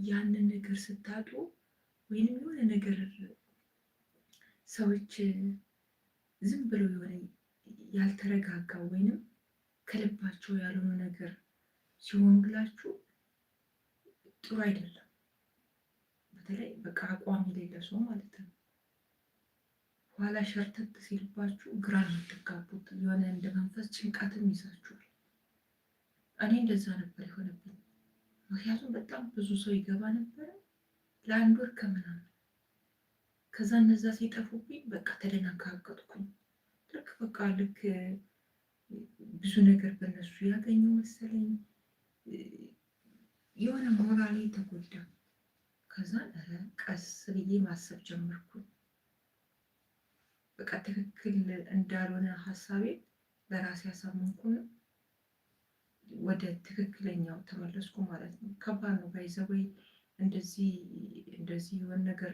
ያንን ነገር ስታጡ ወይንም የሆነ ነገር ሰዎች ዝም ብለው የሆነ ያልተረጋጋ ወይንም ከልባቸው ያልሆነ ነገር ሲሆኑላችሁ ጥሩ አይደለም። በተለይ በቃ አቋም የሌለ ሰው ማለት ነው። ኋላ ሸርተት ሲልባችሁ ግራ ነው የምትጋቡት። የሆነ እንደ መንፈስ ጭንቀትም ይዛችኋል። እኔ እንደዛ ነበር የሆነብኝ። ምክንያቱም በጣም ብዙ ሰው ይገባ ነበረ ለአንድ ወር ከምናምን። ከዛ እነዛ ሲጠፉብኝ በቃ ተደነጋገጥኩኝ። ልክ ብዙ ነገር በነሱ ያገኘው መሰለኝ። የሆነ ሞራሌ ተጎዳ። ከዛ ቀስ ብዬ ማሰብ ጀመርኩኝ። በቃ ትክክል እንዳልሆነ ሀሳቤ ለራሴ ያሳመንኩኝ፣ ወደ ትክክለኛው ተመለስኩ ማለት ነው። ከባድ ነው ባይዘወይ እንደዚህ የሆነ ነገር